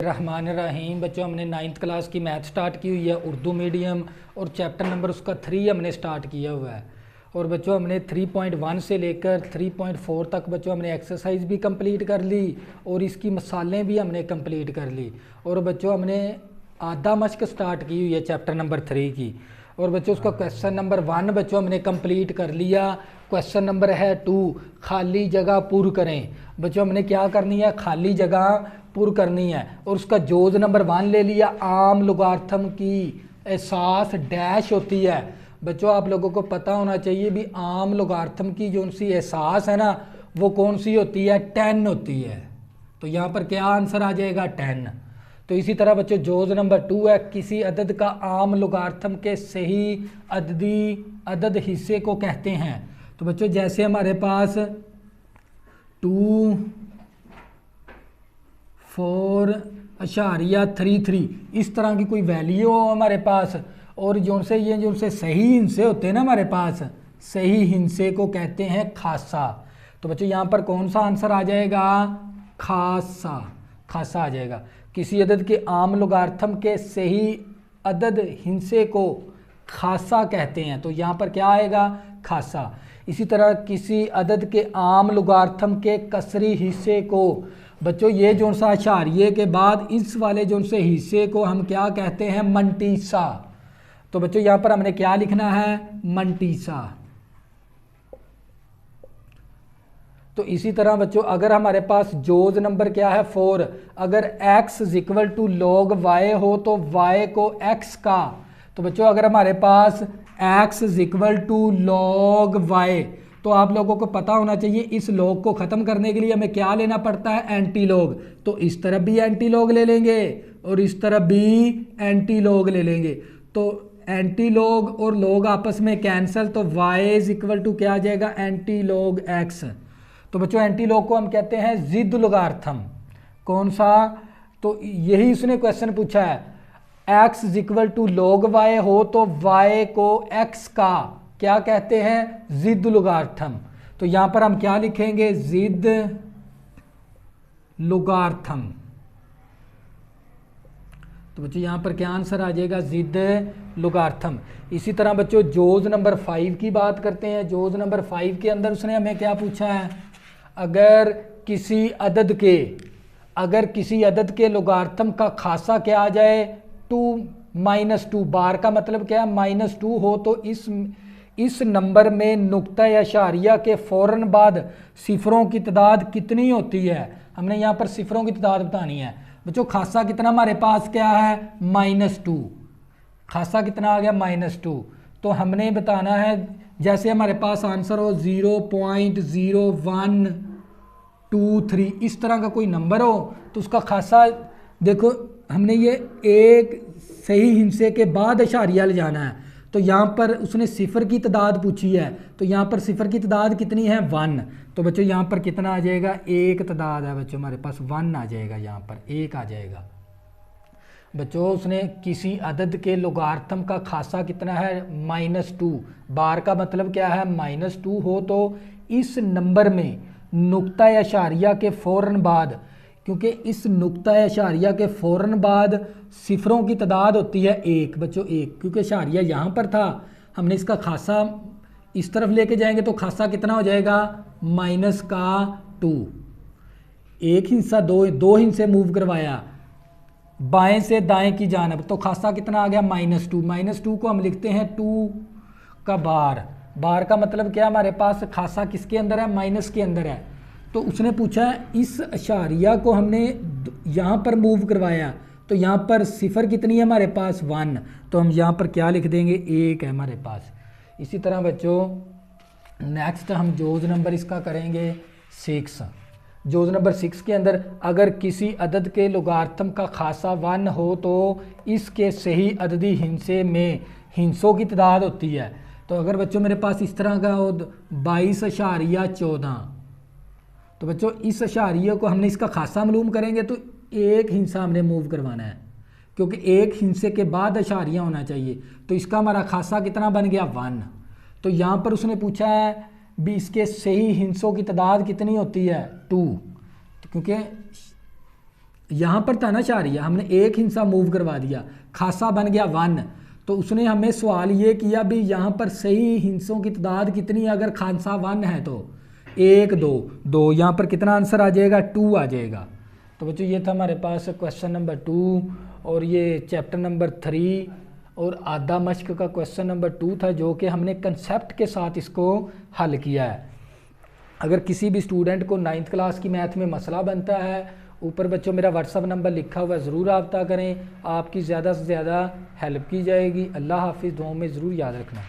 रहमान रहीम। बच्चों हमने 9th class की मैथ स्टार्ट की हुई है, उर्दू मीडियम, और चैप्टर नंबर उसका 3 हमने स्टार्ट किया हुआ है। और बच्चों हमने 3.1 से लेकर 3.4 तक बच्चों हमने एक्सरसाइज भी कंप्लीट कर ली और इसकी मसालें भी हमने कंप्लीट कर ली। और बच्चों हमने आधा मश्क स्टार्ट की हुई है चैप्टर नंबर 3 की। और बच्चों उसका क्वेश्चन नंबर 1 बच्चों हमने कंप्लीट कर लिया। क्वेश्चन नंबर है 2, खाली जगह पुर करें। बच्चों हमने क्या करनी है, खाली जगह पुर करनी है। और उसका जोज नंबर 1 ले लिया, आम लुगार्थम की एहसास डैश होती है। बच्चों आप लोगों को पता होना चाहिए भी आम लुगार्थम की जो सी एहसास है ना वो कौन सी होती है, 10 होती है। तो यहाँ पर क्या आंसर आ जाएगा, 10। तो इसी तरह बच्चों जोज नंबर 2 है, किसी अदद का आम लुगार्थम के सही अदद हिस्से को कहते हैं। तो बच्चों जैसे हमारे पास 2, 4.33 इस तरह की कोई वैल्यू हो हमारे पास, और जो से सही हिस्से होते हैं ना हमारे पास, सही हिस्से को कहते हैं खासा। तो बच्चों यहाँ पर कौन सा आंसर आ जाएगा, खासा। खासा आ जाएगा। किसी अदद के आम लुगार्थम के सही अदद हिस्से को खासा कहते हैं। तो यहाँ पर क्या आएगा, खासा। इसी तरह किसी अदद के आम लुगार्थम के कसरी हिस्से को, बच्चों ये जो सा अशारिये के बाद इस वाले जो से हिस्से को हम क्या कहते हैं, मंटीसा। तो बच्चों यहाँ पर हमने क्या लिखना है, मंटीसा। तो इसी तरह बच्चों अगर हमारे पास जोज नंबर क्या है 4, अगर x = log y हो तो y को x का। तो बच्चों अगर हमारे पास x = log y, तो आप लोगों को पता होना चाहिए इस लॉग को ख़त्म करने के लिए हमें क्या लेना पड़ता है, एंटी लॉग। तो इस तरफ भी एंटी लॉग ले लेंगे और इस तरफ भी एंटी लॉग ले लेंगे। तो एंटी लॉग और लॉग आपस में कैंसिल, तो y = क्या आ जाएगा, एंटी लॉग x। तो बच्चों एंटी लॉग को हम कहते हैं जिद लुगार्थम। कौन सा, तो यही उसने क्वेश्चन पूछा है, x = log y हो तो y को x का क्या कहते हैं, जिद लुगार्थम। तो यहाँ पर हम क्या लिखेंगे, जिद लुगार्थम। तो बच्चों यहाँ पर क्या आंसर आ जाएगा, जिद लुगार्थम। इसी तरह बच्चों जोज नंबर 5 की बात करते हैं। जोज नंबर 5 के अंदर उसने हमें क्या पूछा है, अगर किसी अदद के लुगार्थम का खासा क्या आ जाए, 2 - 2 का मतलब क्या है, -2 हो तो इस नंबर में नुक्ता अशारिया के फ़ौरन बाद सिफरों की तादाद कितनी होती है। हमने यहाँ पर सिफरों की तादाद बतानी है। बच्चों खासा कितना हमारे पास क्या है, -2। खासा कितना आ गया, -2। तो हमने बताना है जैसे हमारे पास आंसर हो 0.0123 इस तरह का कोई नंबर हो तो उसका खासा, देखो हमने ये एक सही हिस्से के बाद अशारिया ले जाना है। तो यहाँ पर उसने सिफर की तादाद पूछी है, तो यहाँ पर सिफर की तादाद कितनी है, 1। तो बच्चों यहाँ पर कितना आ जाएगा, एक तादाद है बच्चों हमारे पास, 1 आ जाएगा, यहाँ पर 1 आ जाएगा। बच्चों उसने किसी अदद के लुगार्थम का खासा कितना है, -2। बार का मतलब क्या है, -2 हो तो इस नंबर में नुक्ता अशारिया के फ़ौरन बाद, क्योंकि इस नुक्ता अशारिया के फ़ौरन बाद सिफरों की तादाद होती है 1। बच्चों 1, क्योंकि अशारिया यहाँ पर था, हमने इसका खासा इस तरफ लेके जाएंगे तो खासा कितना हो जाएगा, -2। एक हिस्सा दो हिस्से मूव करवाया बाएं से दाएं की जानब, तो खासा कितना आ गया, -2। -2 को हम लिखते हैं 2 का बार। बार का मतलब क्या है, हमारे पास खासा किसके अंदर है, माइनस के अंदर है। तो उसने पूछा इस अशारिया को हमने यहाँ पर मूव करवाया तो यहाँ पर सिफर कितनी है हमारे पास, 1। तो हम यहाँ पर क्या लिख देंगे, 1 है हमारे पास। इसी तरह बच्चों नेक्स्ट हम जोज नंबर इसका करेंगे 6। जोज नंबर 6 के अंदर अगर किसी अदद के लुगार्थम का खासा 1 हो तो इसके सही अददी हिस्से में हिस्सों की तादाद होती है। तो अगर बच्चों मेरे पास इस तरह का हो 22.14, तो बच्चों इस अशारिये को हमने इसका खासा मालूम करेंगे तो एक हिस्सा हमने मूव करवाना है, क्योंकि एक हिस्से के बाद अशारिया होना चाहिए। तो इसका हमारा खासा कितना बन गया, 1। तो यहाँ पर उसने पूछा है भी इसके सही हिस्सों की तादाद कितनी होती है, 2। तो क्योंकि यहाँ पर था ना शारिया, हमने एक हिंसा मूव करवा दिया, खासा बन गया 1। तो उसने हमें सवाल ये किया भी यहाँ पर सही हिंसों की तादाद कितनी है, अगर खासा 1 है तो 1 2 2, यहाँ पर कितना आंसर आ जाएगा 2 आ जाएगा। तो बच्चों ये था हमारे पास क्वेश्चन नंबर 2 और ये चैप्टर नंबर 3 और आधा मश्क का क्वेश्चन नंबर 2 था, जो कि हमने कंसेप्ट के साथ इसको हल किया है। अगर किसी भी स्टूडेंट को 9th क्लास की मैथ में मसला बनता है, ऊपर बच्चों मेरा व्हाट्सअप नंबर लिखा हुआ है, ज़रूर रब्ता करें, आपकी ज़्यादा से ज़्यादा हेल्प की जाएगी। अल्लाह हाफिज़, दुआओं में ज़रूर याद रखना।